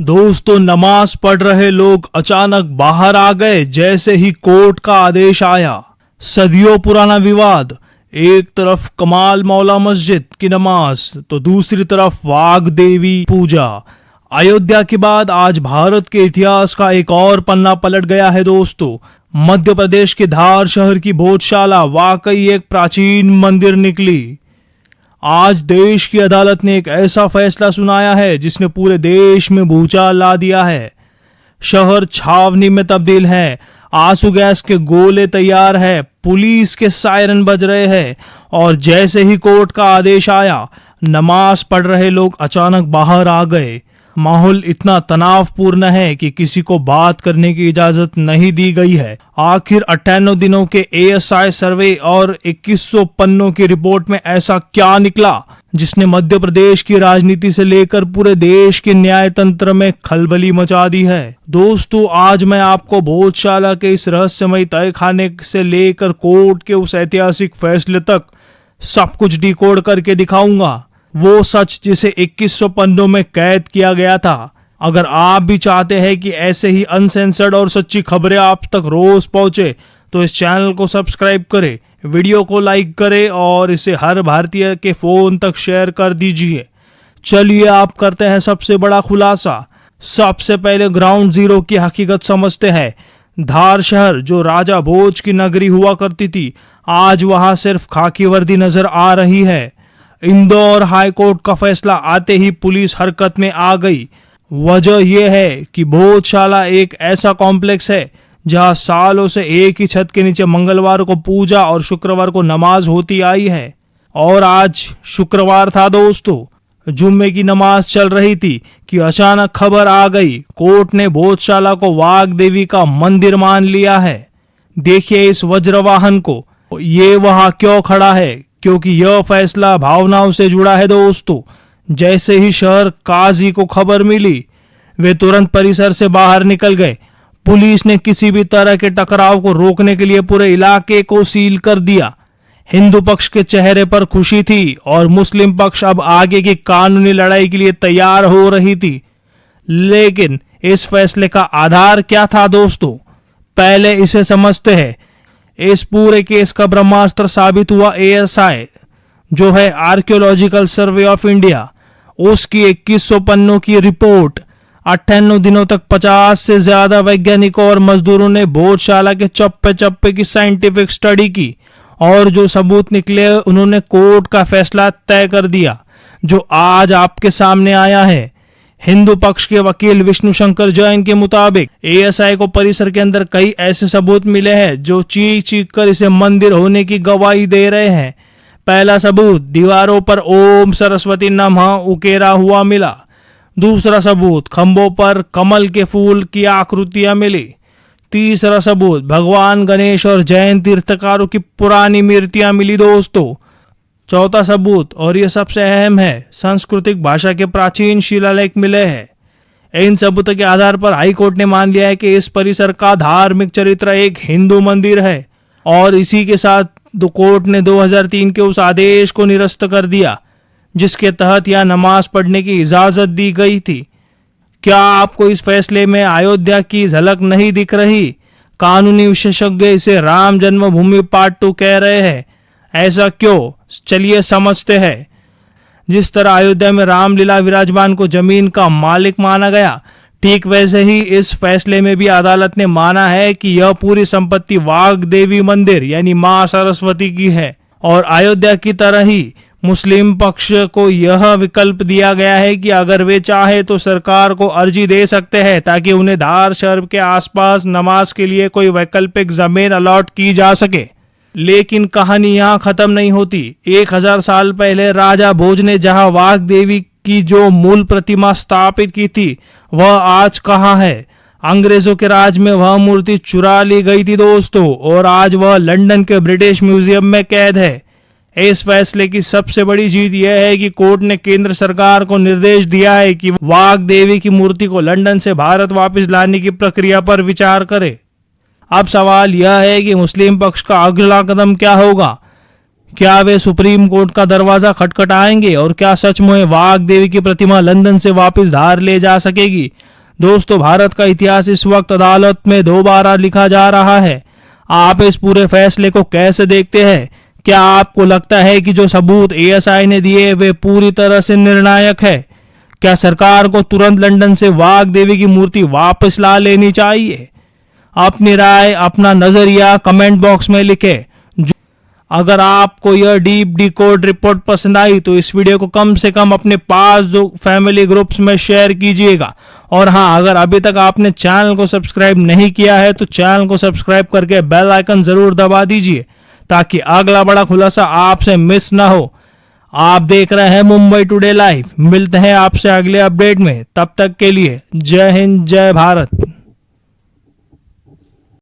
दोस्तों, नमाज पढ़ रहे लोग अचानक बाहर आ गए जैसे ही कोर्ट का आदेश आया। सदियों पुराना विवाद, एक तरफ कमाल मौला मस्जिद की नमाज तो दूसरी तरफ वाघ देवी पूजा। अयोध्या के बाद आज भारत के इतिहास का एक और पन्ना पलट गया है दोस्तों। मध्य प्रदेश के धार शहर की भोजशाला वाकई एक प्राचीन मंदिर निकली। आज देश की अदालत ने एक ऐसा फैसला सुनाया है जिसने पूरे देश में भूचाल ला दिया है। शहर छावनी में तब्दील है, आंसू गैस के गोले तैयार है, पुलिस के सायरन बज रहे हैं और जैसे ही कोर्ट का आदेश आया, नमाज पढ़ रहे लोग अचानक बाहर आ गए। माहौल इतना तनावपूर्ण है कि किसी को बात करने की इजाजत नहीं दी गई है। आखिर 98 दिनों के ASI सर्वे और 2100 पन्नों की रिपोर्ट में ऐसा क्या निकला जिसने मध्य प्रदेश की राजनीति से लेकर पूरे देश के न्याय तंत्र में खलबली मचा दी है। दोस्तों, आज मैं आपको भोजशाला के इस रहस्यमय तहखाने से लेकर कोर्ट के उस ऐतिहासिक फैसले तक सब कुछ डिकोड करके दिखाऊंगा, वो सच जिसे 2100 पन्नों में कैद किया गया था। अगर आप भी चाहते हैं कि ऐसे ही अनसेंसर्ड और सच्ची खबरें आप तक रोज पहुंचे तो इस चैनल को सब्सक्राइब करें, वीडियो को लाइक करें और इसे हर भारतीय के फोन तक शेयर कर दीजिए। चलिए आप करते हैं सबसे बड़ा खुलासा। सबसे पहले ग्राउंड जीरो की हकीकत समझते हैं। धार शहर जो राजा भोज की नगरी हुआ करती थी, आज वहां सिर्फ खाकी वर्दी नजर आ रही है। इंदौर हाई कोर्ट का फैसला आते ही पुलिस हरकत में आ गई। वजह यह है कि भोजशाला एक ऐसा कॉम्प्लेक्स है जहां सालों से एक ही छत के नीचे मंगलवार को पूजा और शुक्रवार को नमाज होती आई है। और आज शुक्रवार था दोस्तों, जुम्मे की नमाज चल रही थी कि अचानक खबर आ गई, कोर्ट ने भोजशाला को वाघ देवी का मंदिर मान लिया है। देखिए इस वज्रवाहन को, ये वहां क्यों खड़ा है, क्योंकि यह फैसला भावनाओं से जुड़ा है दोस्तों। जैसे ही शहर काजी को खबर मिली, वे तुरंत परिसर से बाहर निकल गए। पुलिस ने किसी भी तरह के टकराव को रोकने के लिए पूरे इलाके को सील कर दिया। हिंदू पक्ष के चेहरे पर खुशी थी और मुस्लिम पक्ष अब आगे की कानूनी लड़ाई के लिए तैयार हो रही थी। लेकिन इस फैसले का आधार क्या था दोस्तों, पहले इसे समझते हैं। इस पूरे केस का ब्रह्मास्त्र साबित हुआ ASI, जो है आर्कियोलॉजिकल सर्वे ऑफ इंडिया। उसकी 2100 पन्नों की रिपोर्ट। 98 दिनों तक 50 से ज्यादा वैज्ञानिकों और मजदूरों ने भोजशाला के चप्पे चप्पे की साइंटिफिक स्टडी की और जो सबूत निकले उन्होंने कोर्ट का फैसला तय कर दिया, जो आज आपके सामने आया है। हिंदू पक्ष के वकील विष्णु शंकर जैन के मुताबिक ASI को परिसर के अंदर कई ऐसे सबूत मिले हैं जो चीख चीख कर इसे मंदिर होने की गवाही दे रहे हैं। पहला सबूत, दीवारों पर ओम सरस्वती नमः उकेरा हुआ मिला। दूसरा सबूत, खंभों पर कमल के फूल की आकृतियां मिली। तीसरा सबूत, भगवान गणेश और जैन तीर्थकारों की पुरानी मूर्तियां मिली दोस्तों। चौथा सबूत, और यह सबसे अहम है, सांस्कृतिक भाषा के प्राचीन शिलालेख मिले हैं। इन सबूतों के आधार पर हाईकोर्ट ने मान लिया है कि इस परिसर का धार्मिक चरित्र एक हिंदू मंदिर है और इसी के साथ कोर्ट ने 2003 के उस आदेश को निरस्त कर दिया जिसके तहत यह नमाज पढ़ने की इजाजत दी गई थी। क्या आपको इस फैसले में अयोध्या की झलक नहीं दिख रही? कानूनी विशेषज्ञ इसे राम जन्मभूमि पार्ट 2 कह रहे हैं। ऐसा क्यों, चलिए समझते हैं। जिस तरह अयोध्या में रामलीला विराजमान को जमीन का मालिक माना गया, ठीक वैसे ही इस फैसले में भी अदालत ने माना है कि यह पूरी संपत्ति वाघ देवी मंदिर यानी मां सरस्वती की है। और अयोध्या की तरह ही मुस्लिम पक्ष को यह विकल्प दिया गया है कि अगर वे चाहे तो सरकार को अर्जी दे सकते हैं ताकि उन्हें धार शहर के आसपास नमाज के लिए कोई वैकल्पिक जमीन अलॉट की जा सके। लेकिन कहानी यहाँ खत्म नहीं होती। 1000 साल पहले राजा भोज ने जहाँ वाघ देवी की जो मूल प्रतिमा स्थापित की थी, वह आज कहाँ है? अंग्रेजों के राज में वह मूर्ति चुरा ली गई थी दोस्तों और आज वह लंदन के ब्रिटिश म्यूजियम में कैद है। इस फैसले की सबसे बड़ी जीत यह है कि कोर्ट ने केंद्र सरकार को निर्देश दिया है कि वाघ देवी की मूर्ति को लंदन से भारत वापस लाने की प्रक्रिया पर विचार करे। अब सवाल यह है कि मुस्लिम पक्ष का अगला कदम क्या होगा? क्या वे सुप्रीम कोर्ट का दरवाजा खटखटाएंगे और क्या सच में वाघ देवी की प्रतिमा लंदन से वापस धार ले जा सकेगी? दोस्तों, भारत का इतिहास इस वक्त अदालत में दोबारा लिखा जा रहा है। आप इस पूरे फैसले को कैसे देखते हैं? क्या आपको लगता है कि जो सबूत एएसआई ने दिए वे पूरी तरह से निर्णायक है? क्या सरकार को तुरंत लंदन से वाघ देवी की मूर्ति वापस ला लेनी चाहिए? अपनी राय, अपना नजरिया कमेंट बॉक्स में लिखें। अगर आपको यह डीप डिकोड रिपोर्ट पसंद आई तो इस वीडियो को कम से कम अपने पास जो फैमिली ग्रुप्स में शेयर कीजिएगा। और हाँ, अगर अभी तक आपने चैनल को सब्सक्राइब नहीं किया है तो चैनल को सब्सक्राइब करके बेल आइकन जरूर दबा दीजिए ताकि अगला बड़ा खुलासा आपसे मिस ना हो। आप देख रहे हैं मुंबई टुडे लाइव। मिलते हैं आपसे अगले अपडेट में, तब तक के लिए जय हिंद, जय भारत।